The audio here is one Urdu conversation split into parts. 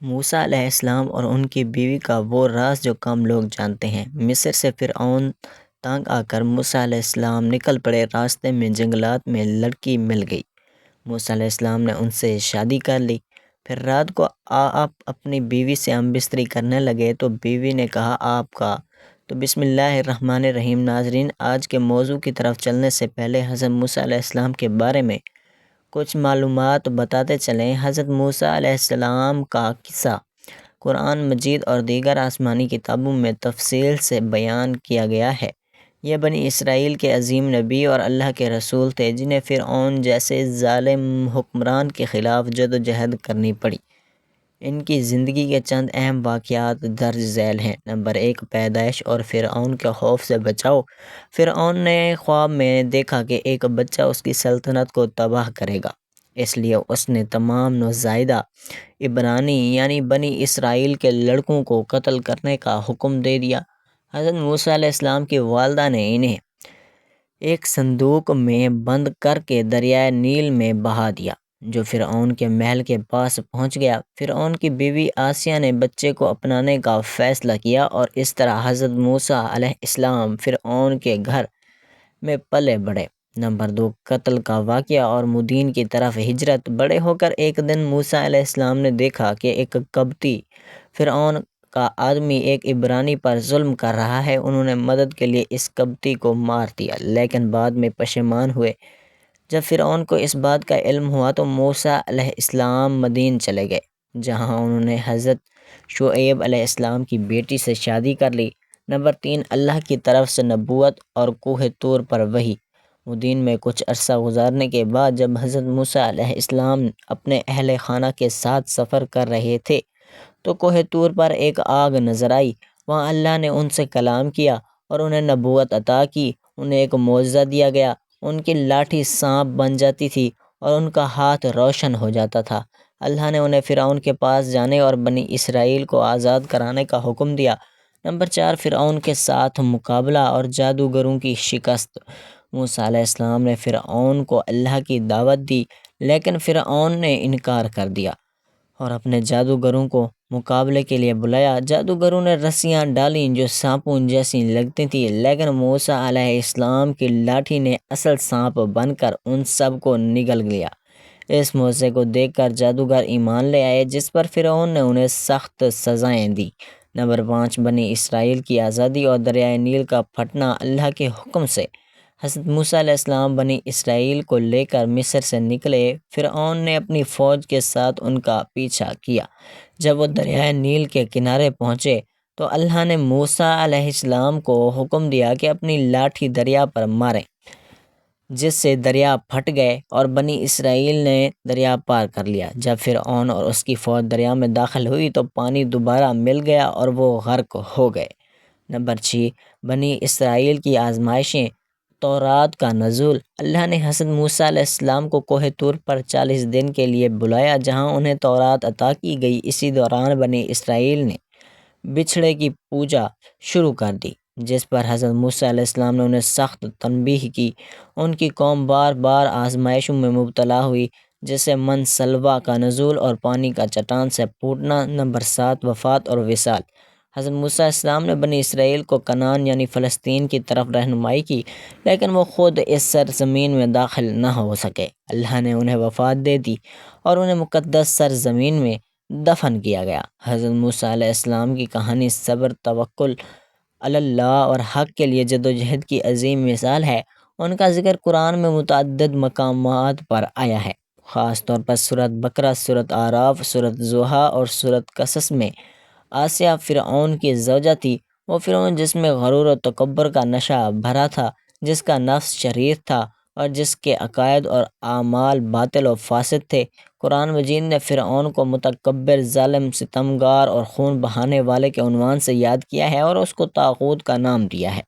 موسیٰ علیہ السلام اور ان کی بیوی کا وہ راز جو کم لوگ جانتے ہیں۔ مصر سے فرعون تنگ آ کر موسیٰ علیہ السلام نکل پڑے۔ راستے میں جنگلات میں لڑکی مل گئی۔ موسیٰ علیہ السلام نے ان سے شادی کر لی۔ پھر رات کو آپ اپنی بیوی سے ہم بستری کرنے لگے تو بیوی نے کہا آپ کا تو بسم اللہ الرحمن الرحیم۔ ناظرین، آج کے موضوع کی طرف چلنے سے پہلے حضرت موسیٰ علیہ السلام کے بارے میں کچھ معلومات بتاتے چلیں۔ حضرت موسیٰ علیہ السلام کا قصہ قرآن مجید اور دیگر آسمانی کتابوں میں تفصیل سے بیان کیا گیا ہے۔ یہ بنی اسرائیل کے عظیم نبی اور اللہ کے رسول تھے جنہیں فرعون جیسے ظالم حکمران کے خلاف جدوجہد کرنی پڑی۔ ان کی زندگی کے چند اہم واقعات درج ذیل ہیں۔ نمبر 1، پیدائش اور فرعون کے خوف سے بچاؤ۔ فرعون نے خواب میں دیکھا کہ ایک بچہ اس کی سلطنت کو تباہ کرے گا، اس لیے اس نے تمام نوزائیدہ عبرانی یعنی بنی اسرائیل کے لڑکوں کو قتل کرنے کا حکم دے دیا۔ حضرت موسیٰ علیہ السلام کی والدہ نے انہیں ایک صندوق میں بند کر کے دریائے نیل میں بہا دیا، جو فرعون کے محل کے پاس پہنچ گیا۔ فرعون کی بیوی آسیہ نے بچے کو اپنانے کا فیصلہ کیا اور اس طرح حضرت موسیٰ علیہ السلام فرعون کے گھر میں پلے بڑھے۔ نمبر 2، قتل کا واقعہ اور مدین کی طرف ہجرت۔ بڑے ہو کر ایک دن موسیٰ علیہ السلام نے دیکھا کہ ایک قبطی فرعون کا آدمی ایک عبرانی پر ظلم کر رہا ہے۔ انہوں نے مدد کے لیے اس قبطی کو مار دیا، لیکن بعد میں پشیمان ہوئے۔ جب فرعون کو اس بات کا علم ہوا تو موسیٰ علیہ السلام مدین چلے گئے، جہاں انہوں نے حضرت شعیب علیہ السلام کی بیٹی سے شادی کر لی۔ نمبر 3، اللہ کی طرف سے نبوت اور کوہ طور پر وحی۔ مدین میں کچھ عرصہ گزارنے کے بعد جب حضرت موسیٰ علیہ السلام اپنے اہل خانہ کے ساتھ سفر کر رہے تھے تو کوہ طور پر ایک آگ نظر آئی۔ وہاں اللہ نے ان سے کلام کیا اور انہیں نبوت عطا کی۔ انہیں ایک معجزہ دیا گیا، ان کی لاٹھی سانپ بن جاتی تھی اور ان کا ہاتھ روشن ہو جاتا تھا۔ اللہ نے انہیں فرعون کے پاس جانے اور بنی اسرائیل کو آزاد کرانے کا حکم دیا۔ نمبر 4، فرعون کے ساتھ مقابلہ اور جادوگروں کی شکست۔ موسیٰ علیہ السلام نے فرعون کو اللہ کی دعوت دی، لیکن فرعون نے انکار کر دیا اور اپنے جادوگروں کو مقابلے کے لیے بلایا۔ جادوگروں نے رسیاں ڈالیں جو سانپوں جیسی لگتی تھیں، لیکن موسیٰ علیہ السلام کی لاٹھی نے اصل سانپ بن کر ان سب کو نگل لیا۔ اس معجزے کو دیکھ کر جادوگر ایمان لے آئے، جس پر فرعون نے انہیں سخت سزائیں دیں۔ نمبر 5، بنی اسرائیل کی آزادی اور دریائے نیل کا پھٹنا۔ اللہ کے حکم سے حضرت موسیٰ علیہ السلام بنی اسرائیل کو لے کر مصر سے نکلے۔ فرعون نے اپنی فوج کے ساتھ ان کا پیچھا کیا۔ جب وہ دریائے نیل کے کنارے پہنچے تو اللہ نے موسیٰ علیہ السلام کو حکم دیا کہ اپنی لاٹھی دریا پر ماریں، جس سے دریا پھٹ گئے اور بنی اسرائیل نے دریا پار کر لیا۔ جب فرعون اور اس کی فوج دریا میں داخل ہوئی تو پانی دوبارہ مل گیا اور وہ غرق ہو گئے۔ نمبر 6، بنی اسرائیل کی آزمائشیں۔ تورات کا نزول۔ اللہ نے حضرت موسیٰ علیہ السلام کو کوہ طور پر 40 دن کے لیے بلایا، جہاں انہیں تورات عطا کی گئی۔ اسی دوران بنی اسرائیل نے بچھڑے کی پوجا شروع کر دی، جس پر حضرت موسیٰ علیہ السلام نے انہیں سخت تنبیہ کی۔ ان کی قوم بار بار آزمائشوں میں مبتلا ہوئی، جیسے من سلویٰ کا نزول اور پانی کا چٹان سے پھوٹنا۔ نمبر 7، وفات اور وصال۔ حضرت موسیٰ علیہ السلام نے بنی اسرائیل کو کنعان یعنی فلسطین کی طرف رہنمائی کی، لیکن وہ خود اس سرزمین میں داخل نہ ہو سکے۔ اللہ نے انہیں وفات دے دی اور انہیں مقدس سرزمین میں دفن کیا گیا۔ حضرت موسیٰ علیہ السلام کی کہانی صبر، توکل علی اللہ اور حق کے لیے جدوجہد کی عظیم مثال ہے۔ ان کا ذکر قرآن میں متعدد مقامات پر آیا ہے، خاص طور پر سورۃ بقرہ، سورۃ اعراف، سورۃ ضحیٰ اور سورۃ قصص میں۔ آسیہ فرعون کی زوجہ تھی۔ وہ فرعون جس میں غرور و تکبر کا نشہ بھرا تھا، جس کا نفس شریر تھا اور جس کے عقائد اور اعمال باطل و فاسد تھے۔ قرآن مجید نے فرعون کو متکبر، ظالم، ستمگار اور خون بہانے والے کے عنوان سے یاد کیا ہے اور اس کو طاغوت کا نام دیا ہے۔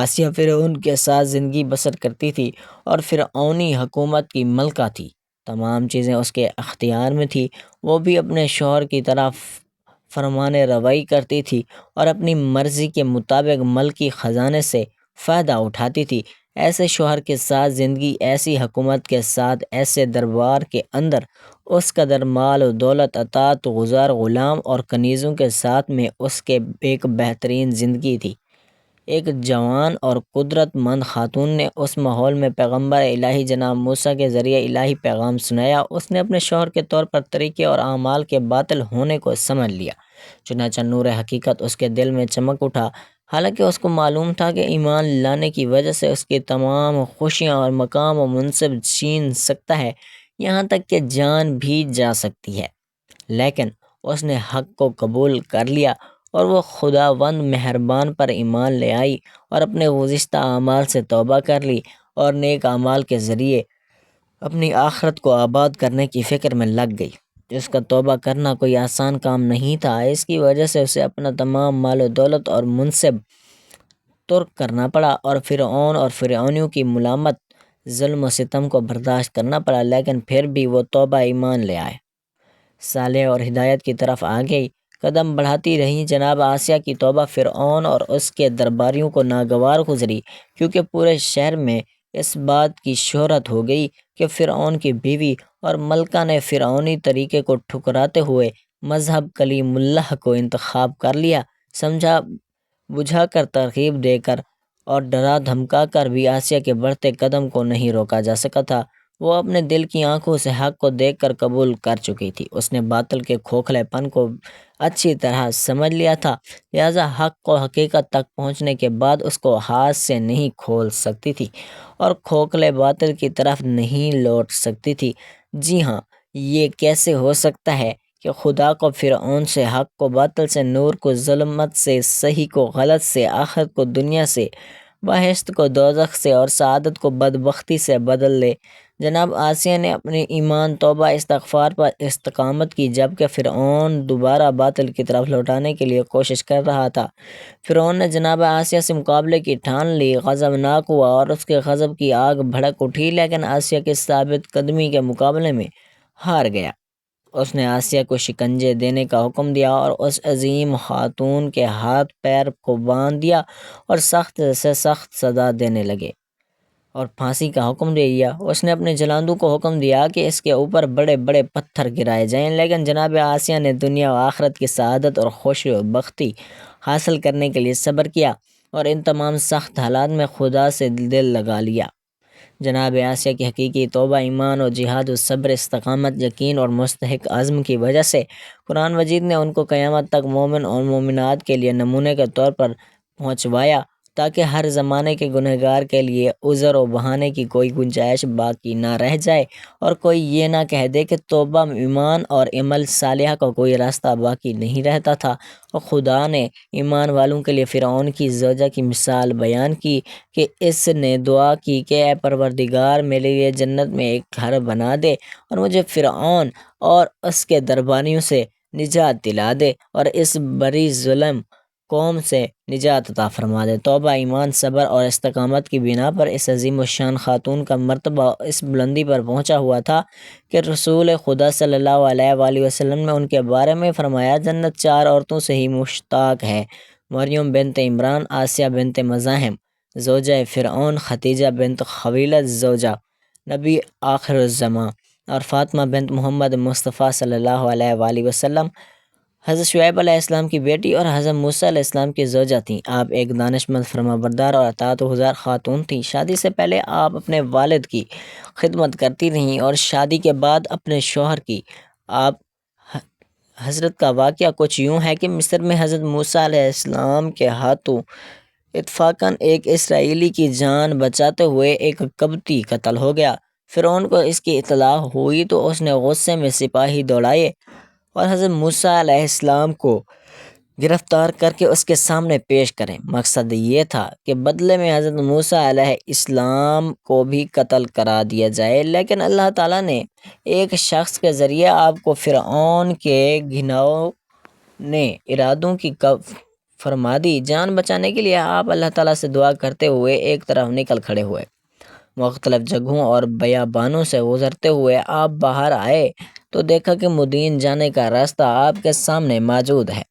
آسیہ فرعون کے ساتھ زندگی بسر کرتی تھی اور فرعونی حکومت کی ملکہ تھی۔ تمام چیزیں اس کے اختیار میں تھی۔ وہ بھی اپنے شوہر کی طرح فرمان روائی کرتی تھی اور اپنی مرضی کے مطابق ملکی خزانے سے فائدہ اٹھاتی تھی۔ ایسے شوہر کے ساتھ زندگی، ایسی حکومت کے ساتھ، ایسے دربار کے اندر اس قدر مال و دولت، اطاعت گزار غلام اور کنیزوں کے ساتھ میں اس کے ایک بہترین زندگی تھی۔ ایک جوان اور قدرت مند خاتون نے اس ماحول میں پیغمبر الہی جناب موسیٰ کے ذریعے الہی پیغام سنایا۔ اس نے اپنے شوہر کے طور پر طریقے اور اعمال کے باطل ہونے کو سمجھ لیا، چنانچہ نور حقیقت اس کے دل میں چمک اٹھا۔ حالانکہ اس کو معلوم تھا کہ ایمان لانے کی وجہ سے اس کی تمام خوشیاں اور مقام و منصب چھین سکتا ہے، یہاں تک کہ جان بھی جا سکتی ہے، لیکن اس نے حق کو قبول کر لیا اور وہ خداوند مہربان پر ایمان لے آئی اور اپنے گزشتہ اعمال سے توبہ کر لی اور نیک اعمال کے ذریعے اپنی آخرت کو آباد کرنے کی فکر میں لگ گئی۔ اس کا توبہ کرنا کوئی آسان کام نہیں تھا، اس کی وجہ سے اسے اپنا تمام مال و دولت اور منصب ترک کرنا پڑا اور فرعون اور فرعونیوں کی ملامت، ظلم و ستم کو برداشت کرنا پڑا، لیکن پھر بھی وہ توبہ ایمان لے آئے، صالح اور ہدایت کی طرف آگے قدم بڑھاتی رہی۔ جناب آسیہ کی توبہ فرعون اور اس کے درباریوں کو ناگوار گزری، کیونکہ پورے شہر میں اس بات کی شہرت ہو گئی کہ فرعون کی بیوی اور ملکہ نے فرعونی طریقے کو ٹھکراتے ہوئے مذہب کلیم اللہ کو انتخاب کر لیا۔ سمجھا بجھا کر، ترغیب دے کر اور ڈرا دھمکا کر بھی آسیہ کے بڑھتے قدم کو نہیں روکا جا سکا تھا۔ وہ اپنے دل کی آنکھوں سے حق کو دیکھ کر قبول کر چکی تھی۔ اس نے باطل کے کھوکھلے پن کو اچھی طرح سمجھ لیا تھا، لہذا حق کو حقیقت تک پہنچنے کے بعد اس کو ہاتھ سے نہیں کھول سکتی تھی اور کھوکھلے باطل کی طرف نہیں لوٹ سکتی تھی۔ جی ہاں، یہ کیسے ہو سکتا ہے کہ خدا کو فرعون سے، حق کو باطل سے، نور کو ظلمت سے، صحیح کو غلط سے، آخرت کو دنیا سے، بہشت کو دوزخ سے اور سعادت کو بدبختی سے بدل لے۔ جناب آسیہ نے اپنی ایمان، توبہ، استغفار پر استقامت کی، جبکہ فرعون دوبارہ باطل کی طرف لوٹانے کے لیے کوشش کر رہا تھا۔ فرعون نے جناب آسیہ سے مقابلے کی ٹھان لی، غضبناک ہوا اور اس کے غضب کی آگ بھڑک اٹھی، لیکن آسیہ کی ثابت قدمی کے مقابلے میں ہار گیا۔ اس نے آسیہ کو شکنجے دینے کا حکم دیا اور اس عظیم خاتون کے ہاتھ پیر کو باندھ دیا اور سخت سے سخت سزا دینے لگے اور پھانسی کا حکم دے دیا۔ اس نے اپنے جلاندو کو حکم دیا کہ اس کے اوپر بڑے بڑے پتھر گرائے جائیں، لیکن جناب آسیہ نے دنیا و آخرت کی سعادت اور خوشی و بختی حاصل کرنے کے لیے صبر کیا اور ان تمام سخت حالات میں خدا سے دل لگا لیا۔ جناب آسیہ کی حقیقی توبہ، ایمان و جہاد و صبر، استقامت، یقین اور مستحق عزم کی وجہ سے قرآن مجید نے ان کو قیامت تک مومن اور مومنات کے لیے نمونے کے طور پر پہنچوایا، تاکہ ہر زمانے کے گنہگار کے لیے عذر و بہانے کی کوئی گنجائش باقی نہ رہ جائے اور کوئی یہ نہ کہہ دے کہ توبہ، ایمان اور عمل صالحہ کا کوئی راستہ باقی نہیں رہتا تھا۔ اور خدا نے ایمان والوں کے لیے فرعون کی زوجہ کی مثال بیان کی کہ اس نے دعا کی کہ اے پروردگار، میرے لیے جنت میں ایک گھر بنا دے اور مجھے فرعون اور اس کے درباریوں سے نجات دلا دے اور اس بڑی ظلم قوم سے نجات عطا فرما دے۔ توبہ، ایمان، صبر اور استقامت کی بنا پر اس عظیم الشان خاتون کا مرتبہ اس بلندی پر پہنچا ہوا تھا کہ رسول خدا صلی اللہ علیہ وآلہ وسلم نے ان کے بارے میں فرمایا، جنت 4 عورتوں سے ہی مشتاق ہے: مریم بنت عمران، آسیہ بنت مزاحم زوجہ فرعون، خدیجہ بنت خویلد زوجہ نبی آخر الزماں، اور فاطمہ بنت محمد مصطفیٰ صلی اللہ علیہ وآلہ وسلم حضرت شعیب علیہ السلام کی بیٹی اور حضرت موسیٰ علیہ السلام کی زوجہ تھیں۔ آپ ایک دانشمند، فرمانبردار اور اطاعت گزار خاتون تھیں۔ شادی سے پہلے آپ اپنے والد کی خدمت کرتی رہیں اور شادی کے بعد اپنے شوہر کی۔ آپ حضرت کا واقعہ کچھ یوں ہے کہ مصر میں حضرت موسیٰ علیہ السلام کے ہاتھوں اتفاقاً ایک اسرائیلی کی جان بچاتے ہوئے ایک قبطی قتل ہو گیا۔ فرعون کو اس کی اطلاع ہوئی تو اس نے غصے میں سپاہی دوڑائے اور حضرت موسیٰ علیہ السلام کو گرفتار کر کے اس کے سامنے پیش کریں۔ مقصد یہ تھا کہ بدلے میں حضرت موسیٰ علیہ السلام کو بھی قتل کرا دیا جائے، لیکن اللہ تعالیٰ نے ایک شخص کے ذریعے آپ کو فرعون کے گھناؤنے ارادوں کی فرما دی۔ جان بچانے کے لیے آپ اللہ تعالیٰ سے دعا کرتے ہوئے ایک طرف نکل کھڑے ہوئے۔ مختلف جگہوں اور بیابانوں سے گزرتے ہوئے آپ باہر آئے تو دیکھا کہ مدین جانے کا راستہ آپ کے سامنے موجود ہے۔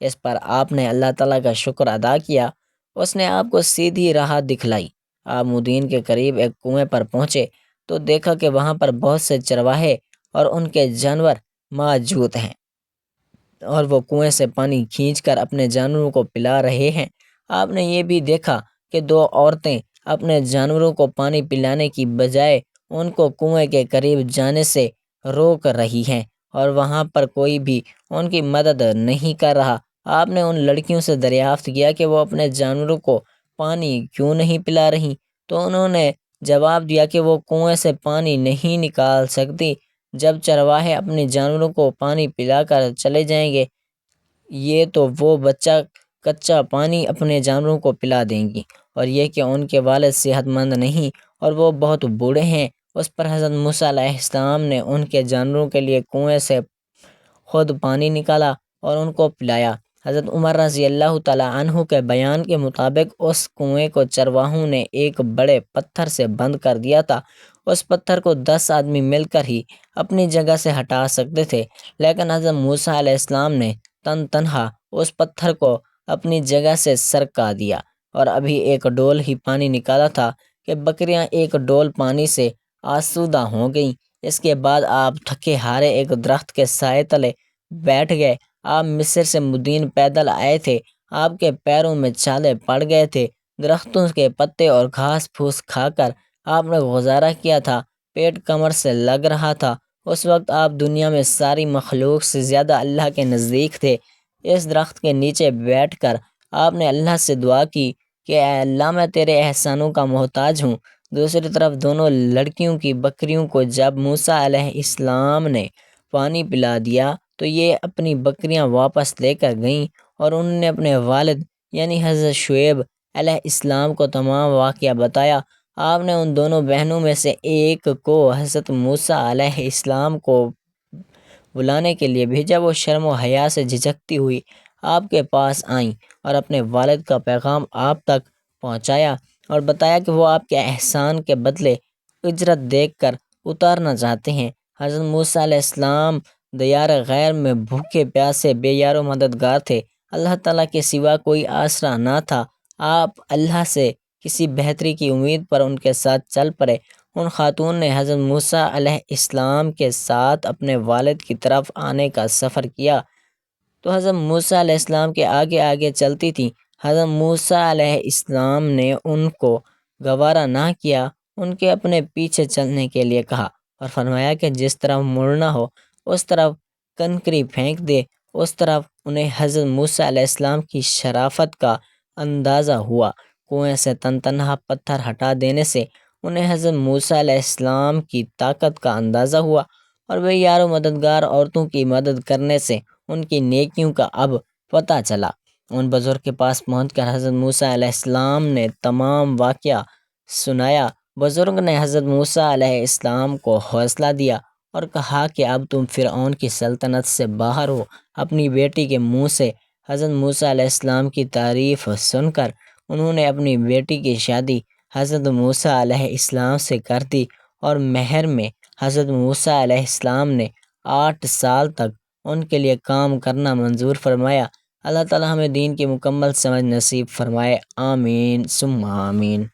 اس پر آپ نے اللہ تعالیٰ کا شکر ادا کیا، اس نے آپ کو سیدھی راہ دکھلائی۔ آپ مدین کے قریب ایک کنویں پر پہنچے تو دیکھا کہ وہاں پر بہت سے چرواہے اور ان کے جانور موجود ہیں اور وہ کنویں سے پانی کھینچ کر اپنے جانوروں کو پلا رہے ہیں۔ آپ نے یہ بھی دیکھا کہ دو عورتیں اپنے جانوروں کو پانی پلانے کی بجائے ان کو کنویں کے قریب جانے سے روک رہی ہیں اور وہاں پر کوئی بھی ان کی مدد نہیں کر رہا۔ آپ نے ان لڑکیوں سے دریافت کیا کہ وہ اپنے جانوروں کو پانی کیوں نہیں پلا رہی، تو انہوں نے جواب دیا کہ وہ کنویں سے پانی نہیں نکال سکتی۔ جب چرواہے اپنے جانوروں کو پانی پلا کر چلے جائیں گے یہ تو وہ کچا پانی اپنے جانوروں کو پلا دیں گی، اور یہ کہ ان کے والد صحت مند نہیں اور وہ بہت بوڑھے ہیں۔ اس پر حضرت موسیٰ علیہ السلام نے ان کے جانوروں کے لیے کنویں سے خود پانی نکالا اور ان کو پلایا۔ حضرت عمر رضی اللہ تعالیٰ عنہ کے بیان کے مطابق اس کنویں کو چرواہوں نے ایک بڑے پتھر سے بند کر دیا تھا۔ اس پتھر کو 10 آدمی مل کر ہی اپنی جگہ سے ہٹا سکتے تھے، لیکن حضرت موسیٰ علیہ السلام نے تنہا اس پتھر کو اپنی جگہ سے سرکا دیا اور ابھی ایک ڈول ہی پانی نکالا تھا کہ بکریاں ایک ڈول پانی سے آسودہ ہو گئیں۔ اس کے بعد آپ تھکے ہارے ایک درخت کے سائے تلے بیٹھ گئے۔ آپ مصر سے مدین پیدل آئے تھے، آپ کے پیروں میں چھالے پڑ گئے تھے۔ درختوں کے پتے اور گھاس پھوس کھا کر آپ نے گزارا کیا تھا، پیٹ کمر سے لگ رہا تھا۔ اس وقت آپ دنیا میں ساری مخلوق سے زیادہ اللہ کے نزدیک تھے۔ اس درخت کے نیچے بیٹھ کر آپ نے اللہ سے دعا کی کہ اے اللہ، میں تیرے احسانوں کا محتاج ہوں۔ دوسری طرف دونوں لڑکیوں کی بکریوں کو جب موسیٰ علیہ السلام نے پانی پلا دیا تو یہ اپنی بکریاں واپس لے کر گئیں اور انہوں نے اپنے والد یعنی حضرت شعیب علیہ السلام کو تمام واقعہ بتایا۔ آپ نے ان دونوں بہنوں میں سے ایک کو حضرت موسیٰ علیہ السلام کو بلانے کے لیے بھیجا۔ وہ شرم و حیا سے جھجکتی ہوئی آپ کے پاس آئیں اور اپنے والد کا پیغام آپ تک پہنچایا اور بتایا کہ وہ آپ کے احسان کے بدلے اجرت دیکھ کر اتارنا چاہتے ہیں۔ حضرت موسیٰ علیہ السلام دیار غیر میں بھوکے پیاسے بے یار و مددگار تھے۔ اللہ تعالیٰ کے سوا کوئی آسرا نہ تھا۔ آپ اللہ سے کسی بہتری کی امید پر ان کے ساتھ چل پڑے۔ ان خاتون نے حضرت موسیٰ علیہ السلام کے ساتھ اپنے والد کی طرف آنے کا سفر کیا تو حضرت موسیٰ علیہ السلام کے آگے آگے چلتی تھیں۔ حضرت موسیٰ علیہ السلام نے ان کو گوارا نہ کیا، ان کے اپنے پیچھے چلنے کے لیے کہا اور فرمایا کہ جس طرف مڑنا ہو اس طرف کنکری پھینک دے۔ اس طرف انہیں حضرت موسیٰ علیہ السلام کی شرافت کا اندازہ ہوا۔ کنویں سے تنہا پتھر ہٹا دینے سے انہیں حضرت موسیٰ علیہ السلام کی طاقت کا اندازہ ہوا اور بے یار و مددگار عورتوں کی مدد کرنے سے ان کی نیکیوں کا اب پتہ چلا۔ ان بزرگ کے پاس پہنچ کر حضرت موسیٰ علیہ السلام نے تمام واقعہ سنایا۔ بزرگ نے حضرت موسیٰ علیہ السلام کو حوصلہ دیا اور کہا کہ اب تم فرعون کی سلطنت سے باہر ہو۔ اپنی بیٹی کے منہ سے حضرت موسیٰ علیہ السلام کی تعریف سن کر انہوں نے اپنی بیٹی کی شادی حضرت موسیٰ علیہ السلام سے کر دی اور مہر میں حضرت موسیٰ علیہ السلام نے 8 سال تک ان کے لیے کام کرنا منظور فرمایا۔ اللہ تعالیٰ ہمیں دین کی مکمل سمجھ نصیب فرمائے، آمین ثم آمین۔